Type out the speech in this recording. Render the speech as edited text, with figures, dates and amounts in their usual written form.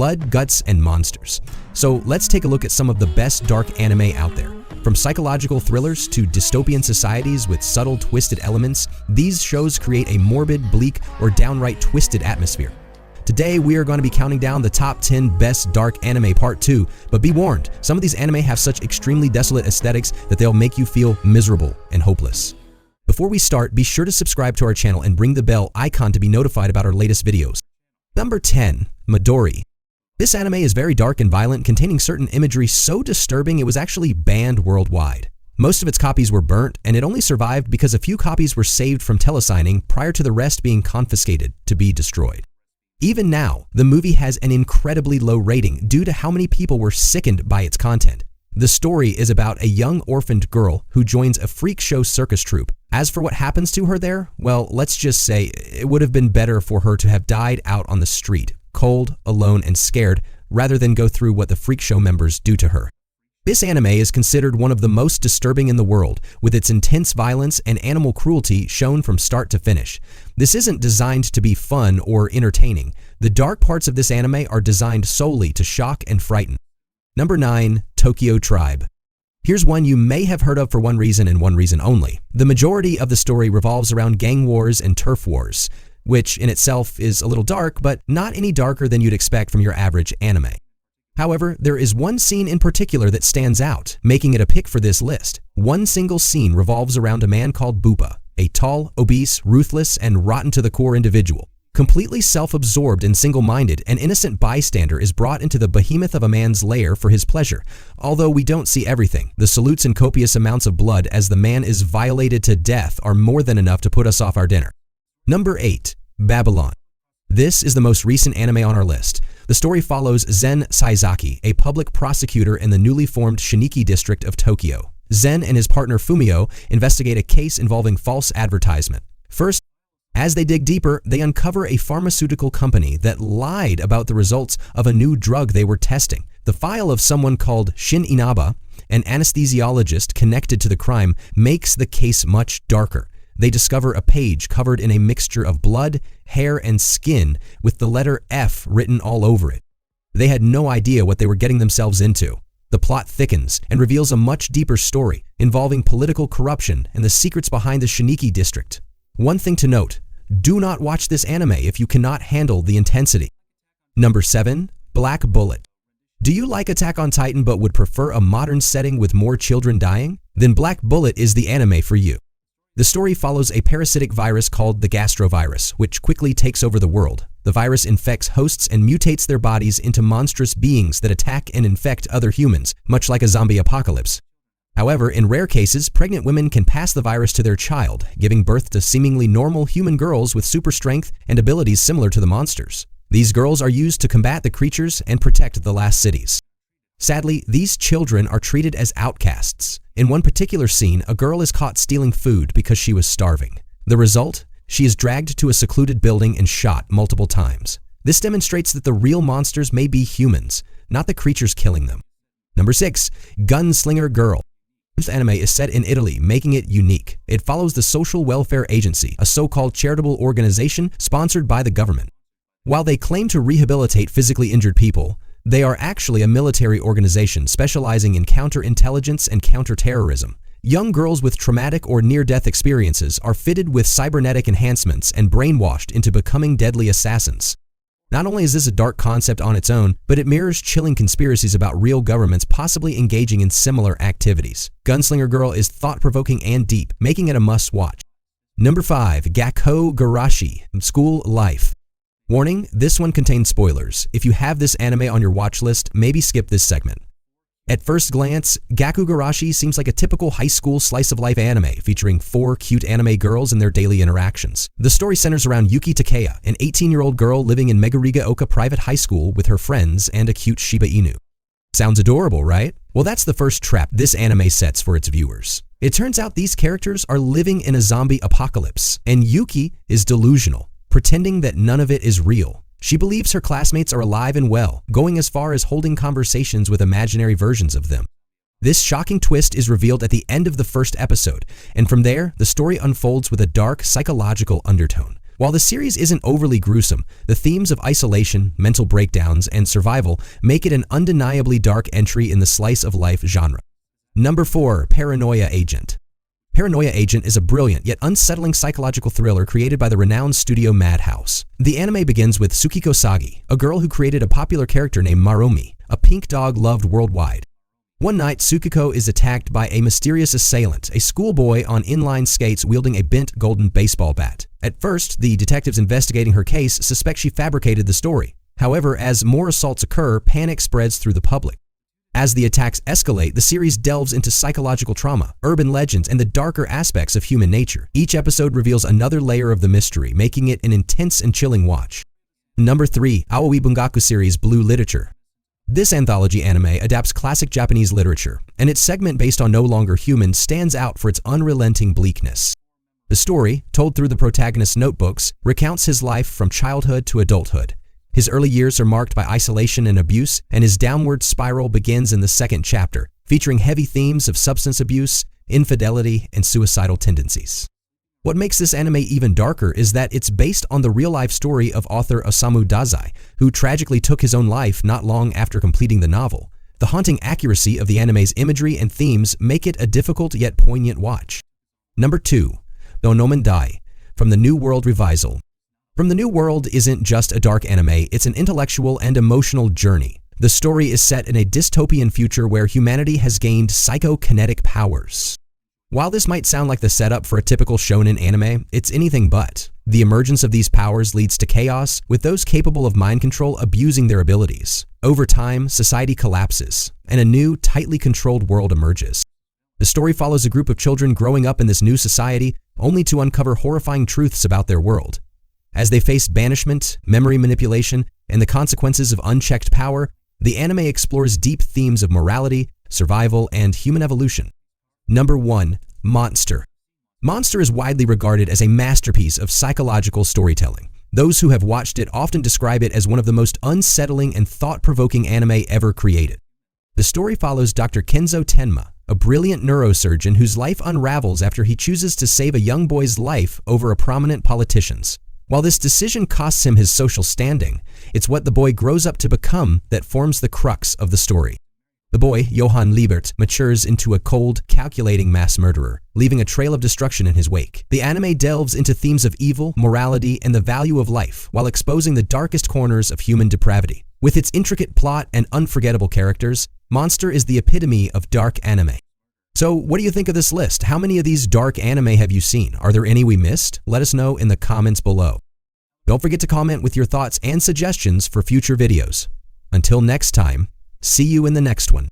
blood, guts, and monsters. So let's take a look at some of the best dark anime out there. From psychological thrillers to dystopian societies with subtle, twisted elements, these shows create a morbid, bleak, or downright twisted atmosphere. Today, we are going to be counting down the top 10 best dark anime part 2, but be warned, some of these anime have such extremely desolate aesthetics that they'll make you feel miserable and hopeless. Before we start, be sure to subscribe to our channel and ring the bell icon to be notified about our latest videos. Number 10. Madori. This anime is very dark and violent, containing certain imagery so disturbing it was actually banned worldwide. Most of its copies were burnt, and it only survived because a few copies were saved from telesigning prior to the rest being confiscated to be destroyed. Even now, the movie has an incredibly low rating due to how many people were sickened by its content. The story is about a young orphaned girl who joins a freak show circus troupe. As for what happens to her there, well, let's just say it would have been better for her to have died out on the street, cold, alone, and scared, rather than go through what the freak show members do to her. This anime is considered one of the most disturbing in the world, with its intense violence and animal cruelty shown from start to finish. This isn't designed to be fun or entertaining. The dark parts of this anime are designed solely to shock and frighten. Number 9. Tokyo Tribe. Here's one you may have heard of for one reason and one reason only. The majority of the story revolves around gang wars and turf wars, which in itself is a little dark, but not any darker than you'd expect from your average anime. However, there is one scene in particular that stands out, making it a pick for this list. One single scene revolves around a man called Bupa, a tall, obese, ruthless, and rotten-to-the-core individual. Completely self-absorbed and single-minded, an innocent bystander is brought into the behemoth of a man's lair for his pleasure. Although we don't see everything, the salutes and copious amounts of blood as the man is violated to death are more than enough to put us off our dinner. Number 8. Babylon. This is the most recent anime on our list. The story follows Zen Saizaki, a public prosecutor in the newly formed Shiniki district of Tokyo. Zen and his partner Fumio investigate a case involving false advertisement. First, as they dig deeper, they uncover a pharmaceutical company that lied about the results of a new drug they were testing. The file of someone called Shin Inaba, an anesthesiologist connected to the crime, makes the case much darker. They discover a page covered in a mixture of blood, hair, and skin with the letter F written all over it. They had no idea what they were getting themselves into. The plot thickens and reveals a much deeper story involving political corruption and the secrets behind the Shiniki district. One thing to note, do not watch this anime if you cannot handle the intensity. Number 7. Black Bullet. Do you like Attack on Titan but would prefer a modern setting with more children dying? Then Black Bullet is the anime for you. The story follows a parasitic virus called the gastrovirus, which quickly takes over the world. The virus infects hosts and mutates their bodies into monstrous beings that attack and infect other humans, much like a zombie apocalypse. However, in rare cases, pregnant women can pass the virus to their child, giving birth to seemingly normal human girls with super strength and abilities similar to the monsters. These girls are used to combat the creatures and protect the last cities. Sadly, these children are treated as outcasts. In one particular scene, a girl is caught stealing food because she was starving. The result? She is dragged to a secluded building and shot multiple times. This demonstrates that the real monsters may be humans, not the creatures killing them. Number 6. Gunslinger Girl. This anime is set in Italy, making it unique. It follows the Social Welfare Agency, a so-called charitable organization sponsored by the government. While they claim to rehabilitate physically injured people, they are actually a military organization specializing in counterintelligence and counterterrorism. Young girls with traumatic or near-death experiences are fitted with cybernetic enhancements and brainwashed into becoming deadly assassins. Not only is this a dark concept on its own, but it mirrors chilling conspiracies about real governments possibly engaging in similar activities. Gunslinger Girl is thought-provoking and deep, making it a must-watch. Number 5. Gakugeki, School Life. Warning, this one contains spoilers. If you have this anime on your watch list, maybe skip this segment. At first glance, Gakugeki seems like a typical high school slice-of-life anime featuring 4 cute anime girls and their daily interactions. The story centers around Yuki Takeya, an 18-year-old girl living in Megarigaoka Private High School with her friends and a cute Shiba Inu. Sounds adorable, right? Well, that's the first trap this anime sets for its viewers. It turns out these characters are living in a zombie apocalypse, and Yuki is delusional, pretending that none of it is real. She believes her classmates are alive and well, going as far as holding conversations with imaginary versions of them. This shocking twist is revealed at the end of the first episode, and from there, the story unfolds with a dark, psychological undertone. While the series isn't overly gruesome, the themes of isolation, mental breakdowns, and survival make it an undeniably dark entry in the slice-of-life genre. Number 4. Paranoia Agent. Paranoia Agent is a brilliant yet unsettling psychological thriller created by the renowned studio Madhouse. The anime begins with Tsukiko Sagi, a girl who created a popular character named Maromi, a pink dog loved worldwide. One night, Tsukiko is attacked by a mysterious assailant, a schoolboy on inline skates wielding a bent golden baseball bat. At first, the detectives investigating her case suspect she fabricated the story. However, as more assaults occur, panic spreads through the public. As the attacks escalate, the series delves into psychological trauma, urban legends, and the darker aspects of human nature. Each episode reveals another layer of the mystery, making it an intense and chilling watch. Number 3. Aoi Bungaku series Blue Literature. This anthology anime adapts classic Japanese literature, and its segment based on No Longer Human stands out for its unrelenting bleakness. The story, told through the protagonist's notebooks, recounts his life from childhood to adulthood. His early years are marked by isolation and abuse, and his downward spiral begins in the second chapter, featuring heavy themes of substance abuse, infidelity, and suicidal tendencies. What makes this anime even darker is that it's based on the real-life story of author Osamu Dazai, who tragically took his own life not long after completing the novel. The haunting accuracy of the anime's imagery and themes make it a difficult yet poignant watch. Number 2. Nan Die, from the New World Revisal. From the New World isn't just a dark anime, it's an intellectual and emotional journey. The story is set in a dystopian future where humanity has gained psychokinetic powers. While this might sound like the setup for a typical shonen anime, it's anything but. The emergence of these powers leads to chaos, with those capable of mind control abusing their abilities. Over time, society collapses, and a new, tightly controlled world emerges. The story follows a group of children growing up in this new society, only to uncover horrifying truths about their world. As they face banishment, memory manipulation, and the consequences of unchecked power, the anime explores deep themes of morality, survival, and human evolution. Number 1. Monster. Monster is widely regarded as a masterpiece of psychological storytelling. Those who have watched it often describe it as one of the most unsettling and thought-provoking anime ever created. The story follows Dr. Kenzo Tenma, a brilliant neurosurgeon whose life unravels after he chooses to save a young boy's life over a prominent politician's. While this decision costs him his social standing, it's what the boy grows up to become that forms the crux of the story. The boy, Johann Liebert, matures into a cold, calculating mass murderer, leaving a trail of destruction in his wake. The anime delves into themes of evil, morality, and the value of life, while exposing the darkest corners of human depravity. With its intricate plot and unforgettable characters, Monster is the epitome of dark anime. So, what do you think of this list? How many of these dark anime have you seen? Are there any we missed? Let us know in the comments below. Don't forget to comment with your thoughts and suggestions for future videos. Until next time, see you in the next one.